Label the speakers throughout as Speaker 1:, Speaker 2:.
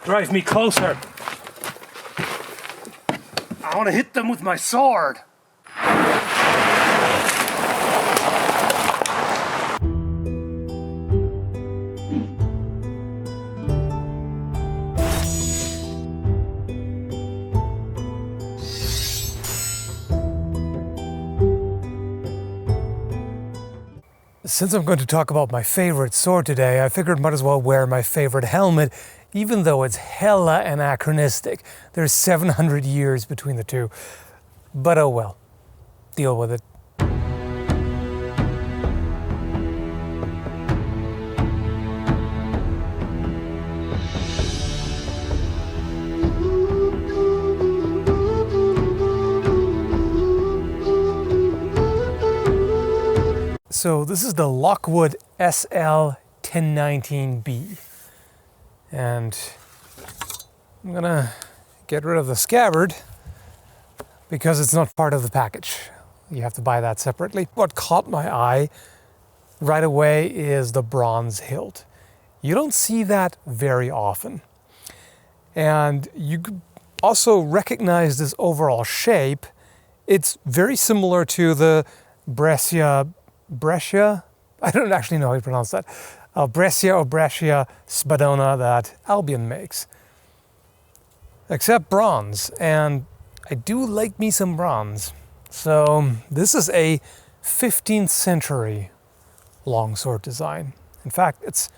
Speaker 1: drive me closer. I want to hit them with my sword. Since I'm going to talk about my favorite sword today, I figured might as well wear my favorite helmet, even though it's hella anachronistic. There's 700 years between the two. But oh well, deal with it. So this is the Lockwood SL 1019B, and I'm gonna get rid of the scabbard because it's not part of the package. You have to buy that separately. What caught my eye right away is the bronze hilt. You don't see that very often. And you also recognize this overall shape. It's very similar to the Brescia, I don't actually know how you pronounce that. Brescia or Brescia Spadona that Albion makes. Except bronze, and I do like me some bronze. So this is a 15th century longsword design. In fact, it's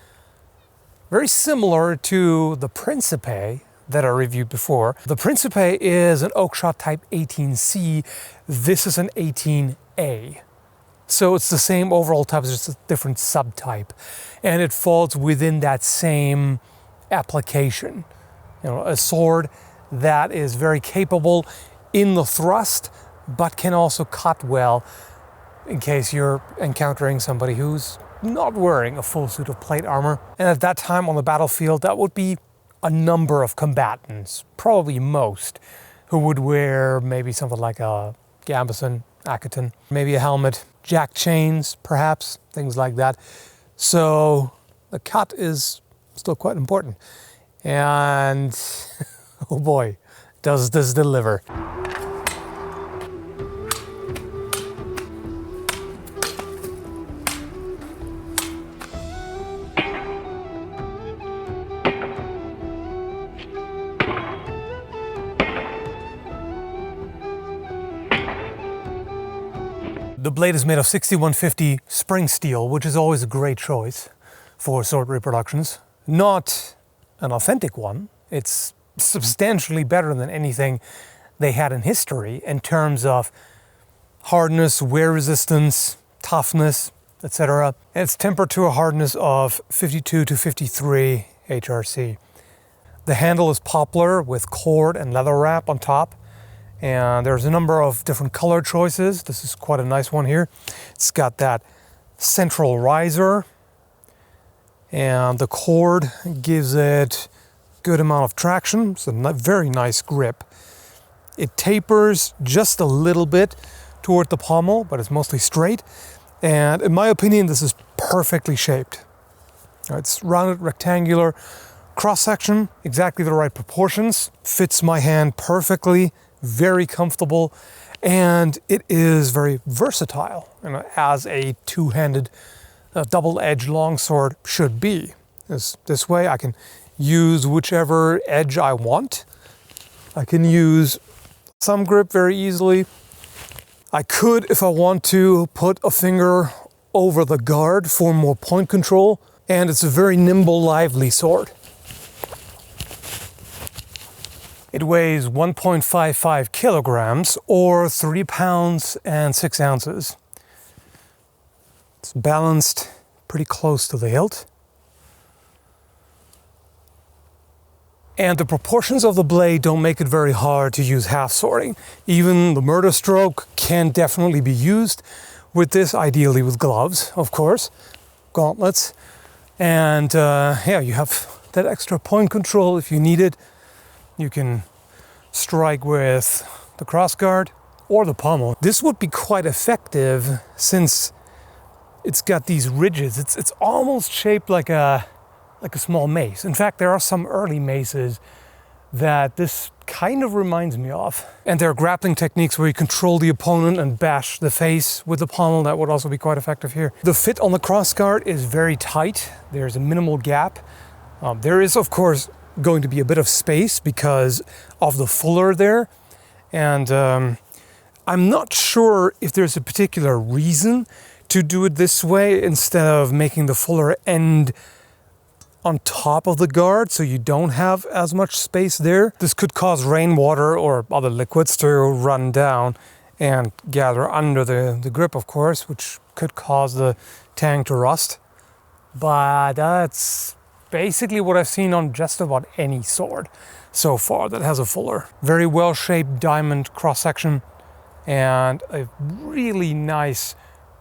Speaker 1: very similar to the Principe that I reviewed before. The Principe is an oakshot type 18C. This is an 18A. So it's the same overall type, it's just a different subtype. And it falls within that same application. You know, a sword that is very capable in the thrust, but can also cut well in case you're encountering somebody who's not wearing a full suit of plate armor. And at that time on the battlefield, that would be a number of combatants, probably most, who would wear maybe something like a gambeson, Akaton, maybe a helmet, jack chains, perhaps, things like that. So the cut is still quite important. And oh boy, does this deliver. The blade is made of 6150 spring steel, which is always a great choice for sword reproductions. Not an authentic one. It's substantially better than anything they had in history in terms of hardness, wear resistance, toughness, etc. And it's tempered to a hardness of 52 to 53 HRC. The handle is poplar with cord and leather wrap on top. And there's a number of different color choices. This is quite a nice one here. It's got that central riser, and the cord gives it a good amount of traction. It's a very nice grip. It tapers just a little bit toward the pommel, but it's mostly straight. And in my opinion, this is perfectly shaped. It's rounded, rectangular, cross-section, exactly the right proportions, fits my hand perfectly. Very comfortable, and it is very versatile, you know, as a two-handed double-edged longsword should be. This way I can use whichever edge I want. I can use thumb grip very easily. I could, if I want to, put a finger over the guard for more point control, and it's a very nimble, lively sword. It weighs 1.55 kilograms or 3 pounds and 6 ounces. It's balanced pretty close to the hilt. And the proportions of the blade don't make it very hard to use half swording. Even the murder stroke can definitely be used with this, ideally with gloves, of course, gauntlets. And yeah, you have that extra point control if you need it. You can strike with the crossguard or the pommel. This would be quite effective since it's got these ridges. It's almost shaped like a like a small mace. In fact, there are some early maces that this kind of reminds me of. And there are grappling techniques where you control the opponent and bash the face with the pommel. That would also be quite effective here. The fit on the crossguard is very tight. There's a minimal gap. There is, of course, going to be a bit of space because of the fuller there. And I'm not sure if there's a particular reason to do it this way instead of making the fuller end on top of the guard so you don't have as much space there. This could cause rainwater or other liquids to run down and gather under the grip, of course, which could cause the tang to rust. But that's basically what I've seen on just about any sword so far that has a fuller. Very well-shaped diamond cross-section and a really nice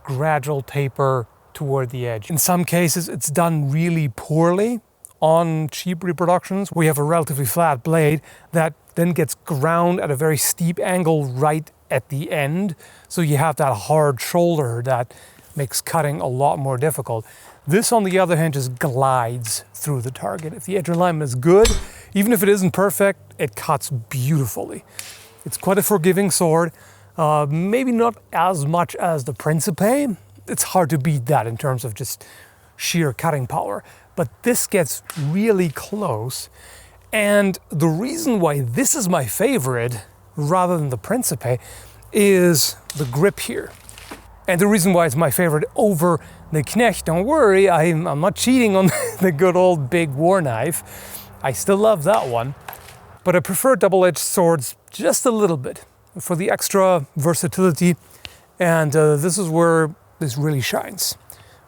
Speaker 1: gradual taper toward the edge. In some cases, it's done really poorly. On cheap reproductions, we have a relatively flat blade that then gets ground at a very steep angle right at the end. So you have that hard shoulder that makes cutting a lot more difficult. This, on the other hand, just glides through the target. If the edge alignment is good, even if it isn't perfect, it cuts beautifully. It's quite a forgiving sword. Maybe not as much as the Principe. It's hard to beat that in terms of just sheer cutting power. But this gets really close. And the reason why this is my favorite, rather than the Principe, is the grip here. And the reason why it's my favorite over the Knecht, don't worry, I'm not cheating on the good old big war knife. I still love that one. But I prefer double-edged swords just a little bit for the extra versatility. And this is where this really shines.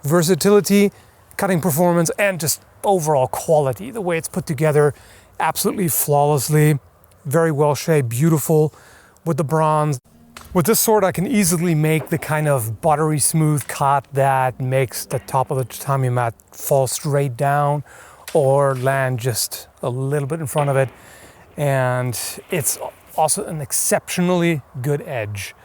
Speaker 1: Versatility, cutting performance, and just overall quality. The way it's put together, absolutely flawlessly, very well shaped, beautiful with the bronze. With this sword, I can easily make the kind of buttery smooth cut that makes the top of the tatami mat fall straight down or land just a little bit in front of it. And it's also an exceptionally good edge.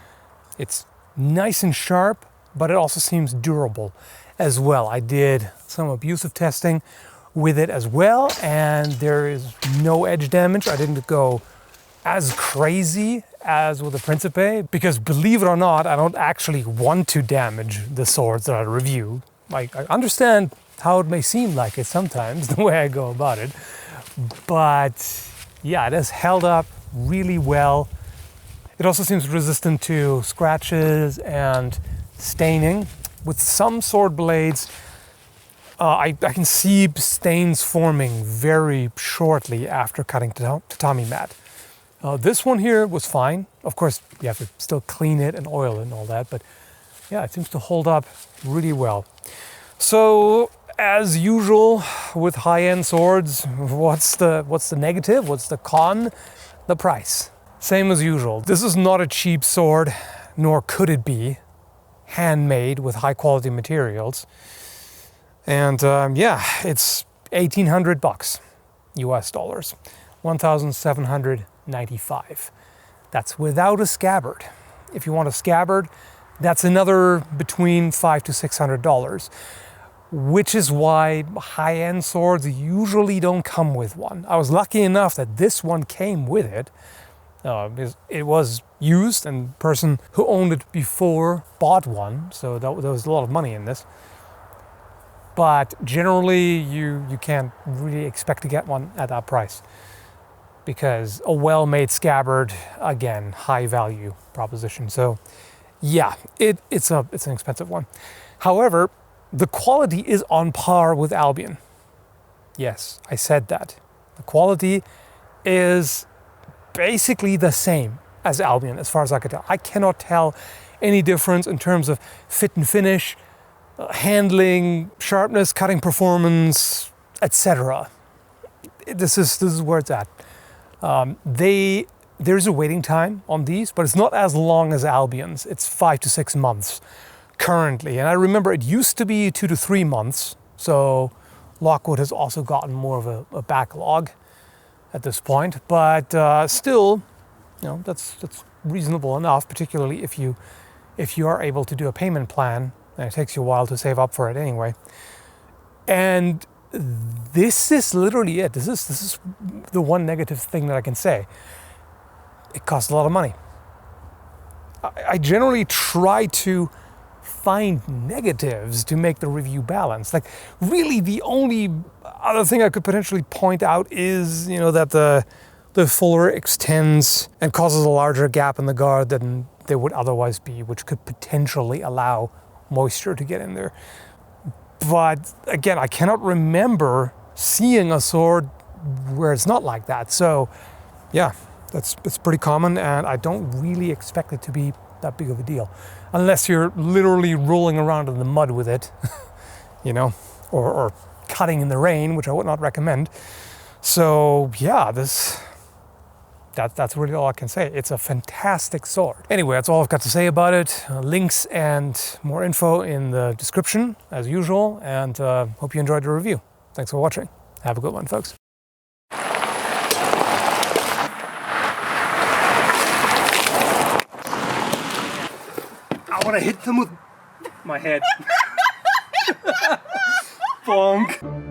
Speaker 1: It's nice and sharp, but it also seems durable as well. I did some abusive testing with it as well, and there is no edge damage. I didn't go as crazy as with the Principe, because believe it or not, I don't actually want to damage the swords that I review. I understand how it may seem like it sometimes, the way I go about it, but yeah, it has held up really well. It also seems resistant to scratches and staining. With some sword blades, I can see stains forming very shortly after cutting tatami mat. This one here was fine. Of course, you have to still clean it and oil it and all that, but yeah, it seems to hold up really well. So, as usual with high-end swords, what's the negative? What's the con? The price. Same as usual. This is not a cheap sword, nor could it be. Handmade with high-quality materials. And yeah, it's $1,800 US dollars, 1,795. That's without a scabbard. If you want a scabbard, that's another between $500 to $600, which is why high-end swords usually don't come with one. I was lucky enough that this one came with it. It was used, and the person who owned it before bought one, so there was a lot of money in this. But generally, you can't really expect to get one at that price, because a well-made scabbard, again, high value proposition. So yeah, it's an expensive one. However, the quality is on par with Albion. Yes, I said that. The quality is basically the same as Albion, as far as I could tell. I cannot tell any difference in terms of fit and finish, handling, sharpness, cutting performance, etc. This is where it's at. There's a waiting time on these, but it's not as long as Albion's. It's 5 to 6 months currently. And I remember it used to be 2 to 3 months. So Lockwood has also gotten more of a backlog at this point. But still, that's reasonable enough, particularly if you are able to do a payment plan, and it takes you a while to save up for it anyway. And this is literally it. This is the one negative thing that I can say. It costs a lot of money. I generally try to find negatives to make the review balanced. Like, really, the only other thing I could potentially point out is, that the fuller extends and causes a larger gap in the guard than there would otherwise be, which could potentially allow moisture to get in there. But again, I cannot remember seeing a sword where it's not like that. So yeah, it's pretty common, and I don't really expect it to be that big of a deal. Unless you're literally rolling around in the mud with it, or cutting in the rain, which I would not recommend. So yeah, that's really all I can say. It's a fantastic sword. Anyway, that's all I've got to say about it. Links and more info in the description, as usual, and hope you enjoyed the review. Thanks for watching. Have a good one, folks.
Speaker 2: I want to hit them with my head. Bonk.